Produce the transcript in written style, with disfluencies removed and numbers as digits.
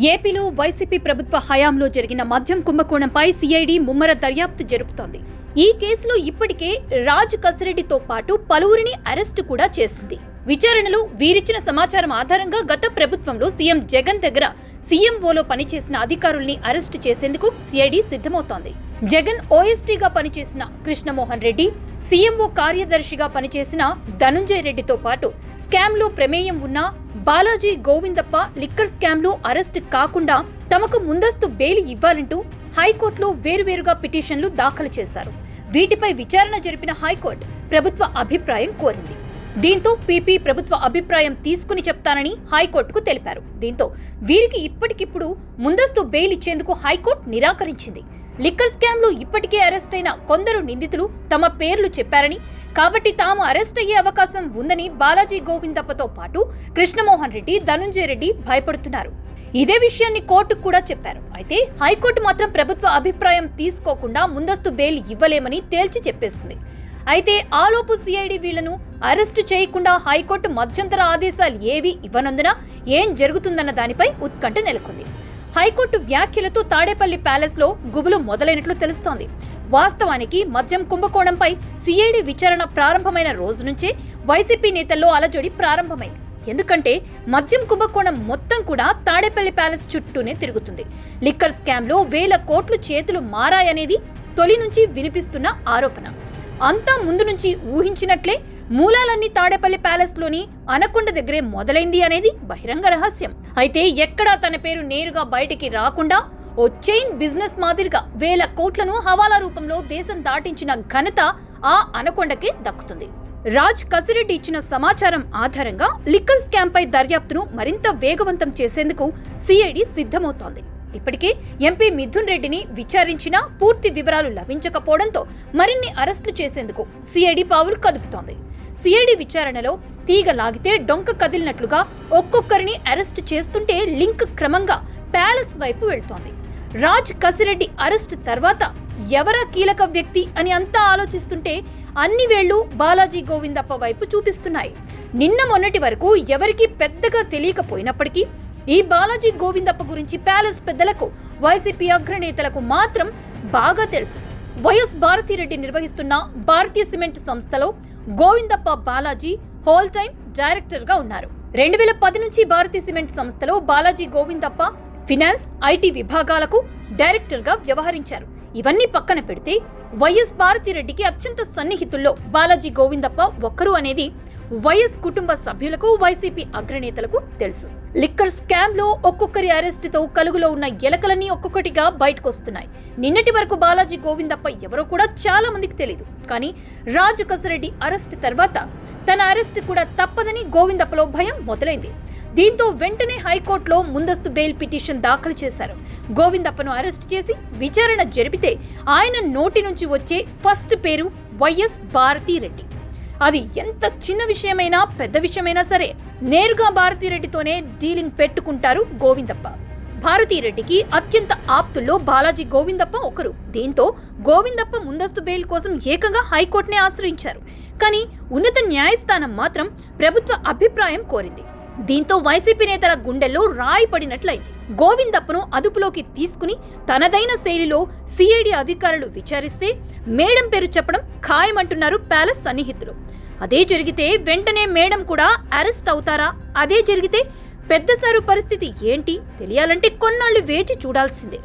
ఏపీలో వైసీపీ ప్రభుత్వ హయాంలో జరిగిన మద్యం కుంభకోణంపై సిఐడి ముమ్మర దర్యాప్తు జరుపుతోంది. ఈ కేసులో ఇప్పటికే రాజ్ కసిరెడ్డితో పాటు పలువురిని అరెస్టు కూడా చేసింది. విచారణలో వీరిచ్చిన సమాచారం ఆధారంగా గత ప్రభుత్వంలో సీఎం జగన్ దగ్గర సీఎంఓలో పనిచేసిన అధికారుల్ని అరెస్టు చేసేందుకు సిఐడి సిద్ధమవుతోంది. జగన్ ఓఎస్టీగా పనిచేసిన కృష్ణమోహన్ రెడ్డి, సీఎంఓ కార్యదర్శిగా పనిచేసిన ధనుంజయ రెడ్డితో పాటు స్కామ్లో ప్రమేయం ఉన్న బాలాజీ గోవిందప్ప లిక్కర్ స్కామ్లో అరెస్టు కాకుండా తమకు ముందస్తు బెయిల్ ఇవ్వాలంటూ హైకోర్టులో వేరువేరుగా పిటిషన్లు దాఖలు చేశారు. వీటిపై విచారణ జరిపిన హైకోర్టు ప్రభుత్వ అభిప్రాయం కోరింది. దీంతో పీపీ ప్రభుత్వ అభిప్రాయం తీసుకుని చెప్తానని హైకోర్టుకు తెలిపారు. దీంతో వీరికి ఇప్పటికిప్పుడు ముందస్తు బెయిల్ ఇచ్చేందుకు హైకోర్టు నిరాకరించింది. లిక్కర్ స్కామ్లో ఇప్పటికే అరెస్ట్ అయిన కొందరు నిందితులు తమ పేర్లు చెప్పారని, కాబట్టి తాము అరెస్ట్ అయ్యే అవకాశం ఉందని బాలాజీ గోవిందప్పతో పాటు కృష్ణమోహన్ రెడ్డి, ధనుంజయ రెడ్డి భయపడుతున్నారు. ఇదే విషయాన్ని కోర్టుకు కూడా చెప్పారు. అయితే హైకోర్టు మాత్రం ప్రభుత్వ అభిప్రాయం తీసుకోకుండా ముందస్తు బెయిల్ ఇవ్వలేమని తేల్చి చెప్పేసింది. అయితే ఆలోపు సిఐడి వీళ్లను అరెస్టు చేయకుండా హైకోర్టు మధ్యంతర ఆదేశాలు ఏవీ ఇవ్వనందున ఏం జరుగుతుందన్న దానిపై ఉత్కంఠ నెలకొంది. హైకోర్టు వ్యాఖ్యలతో తాడేపల్లి ప్యాలెస్ లో గుబులు మొదలైనట్లు తెలుస్తోంది. వాస్తవానికి మద్యం కుంభకోణంపై సిఐడి విచారణ ప్రారంభమైన రోజు నుంచే వైసీపీ నేతల్లో అలజడి ప్రారంభమైంది. ఎందుకంటే మద్యం కుంభకోణం మొత్తం కూడా తాడేపల్లి ప్యాలెస్ చుట్టూనే తిరుగుతుంది. లిక్కర్ స్కామ్లో వేల కోట్లు చేతులు మారాయనేది తొలి నుంచి వినిపిస్తున్న ఆరోపణ. అంతా ముందు నుంచి ఊహించినట్లే మూలాలన్నీ తాడేపల్లి ప్యాలెస్ లోని అనకొండ దగ్గరే మొదలైంది అనేది బహిరంగ రహస్యం. అయితే ఎక్కడా తన పేరు నేరుగా బయటికి రాకుండా ఓ చైన్ బిజినెస్ మాదిరిగా వేల కోట్లను హవాలా రూపంలో దేశం దాటించిన ఘనత ఆ అనకొండకే దక్కుతుంది. రాజ్ కసిరెడ్డి ఇచ్చిన సమాచారం ఆధారంగా లిక్కర్ స్కామ్ పై దర్యాప్తును మరింత వేగవంతం చేసేందుకు సిఐడి సిద్ధమవుతోంది. ఇప్పటికే ఎంపీ మిథున్ రెడ్డిని విచారించినా పూర్తి వివరాలు లభించకపోవడంతో మరిన్ని అరెస్టులు చేసేందుకు సిఐడి పావులు కదుపుతోంది. సిఐడి విచారణలో తీగ లాగితే డొంక కదిలినట్లుగా ఒక్కొక్కరిని అరెస్టు చేస్తుంటే లింక్ క్రమంగా ప్యాలెస్ వైపు వెళ్తోంది. రాజ్ కసిరెడ్డి అరెస్ట్ తర్వాత ఎవరా కీలక వ్యక్తి అని అంతా ఆలోచిస్తుంటే అన్ని వేళ్లు బాలాజీ గోవిందప్ప వైపు చూపిస్తున్నాయి. నిన్న మొన్నటి వరకు ఎవరికీ పెద్దగా తెలియకపోయినప్పటికీ ఈ బాలాజీ గోవిందప్ప గురించి ప్యాలెస్ పెద్దలకు, వైసీపీ అగ్రనేతలకు మాత్రం బాగా తెలుసు. వైఎస్ భారతిరెడ్డి నిర్వహిస్తున్న భారతీయ సిమెంట్ సంస్థలో Govindappa Balaji whole time director గా ఉన్నారు. 2010 నుంచి భారతీయ సిమెంట్ సంస్థలో బాలాజీ గోవిందప్ప ఫినాన్స్, ఐటీ విభాగాలకు డైరెక్టర్ గా వ్యవహరించారు. ఇవన్నీ పక్కన పెడితే వైఎస్ భారతిరెడ్డికి అత్యంత సన్నిహితుల్లో బాలాజీ గోవిందప్ప ఒక్కరు అనేది వైఎస్ కుటుంబ సభ్యులకు, వైసీపీ అగ్రనేతలకు తెలుసు. లిక్కర్ స్కామ్ లో ఒక్కొక్కరి అరెస్టుతో కలుగులో ఉన్న ఎలకలన్నీ ఒక్కొక్కటిగా బయటకొస్తున్నాయి. నిన్నటి వరకు బాలాజీ గోవిందప్ప ఎవరో కూడా చాలా మందికి తెలియదు. కానీ రాజ్ కసిరెడ్డి అరెస్ట్ తర్వాత తన అరెస్ట్ కూడా తప్పదని గోవిందప్పలో భయం మొదలైంది. దీంతో వెంటనే హైకోర్టులో ముందస్తు బెయిల్ పిటిషన్ దాఖలు చేశారు. గోవిందప్పను అరెస్ట్ చేసి విచారణ జరిపితే ఆయన నోటి నుంచి వచ్చే ఫస్ట్ పేరు వైఎస్ భారతిరెడ్డి. అది ఎంత చిన్న విషయమైనా పెద్ద విషయమైనా సరే నేరుగా భారతిరెడ్డితోనే డీలింగ్ పెట్టుకుంటారు గోవిందప్ప. భారతిరెడ్డికి అత్యంత ఆప్తుల్లో బాలాజీ గోవిందప్ప ఒకరు. దీంతో గోవిందప్ప ముందస్తు బెయిల్ కోసం ఏకంగా హైకోర్టునే ఆశ్రయించారు. కానీ ఉన్నత న్యాయస్థానం మాత్రం ప్రభుత్వ అభిప్రాయం కోరింది. దీంతో వైసీపీ నేతల గుండెల్లో రాయి పడినట్లయింది. గోవిందప్పను అదుపులోకి తీసుకుని తనదైన శైలిలో సిఐడి అధికారులు విచారిస్తే మేడం పేరు చెప్పడం ఖాయమంటున్నారు ప్యాలెస్ సన్నిహితులు. అదే జరిగితే వెంటనే మేడం కూడా అరెస్ట్ అవుతారా? అదే జరిగితే పెద్ద సారు పరిస్థితి ఏంటి తెలియాలంటే కొన్నాళ్లు వేచి చూడాల్సిందే.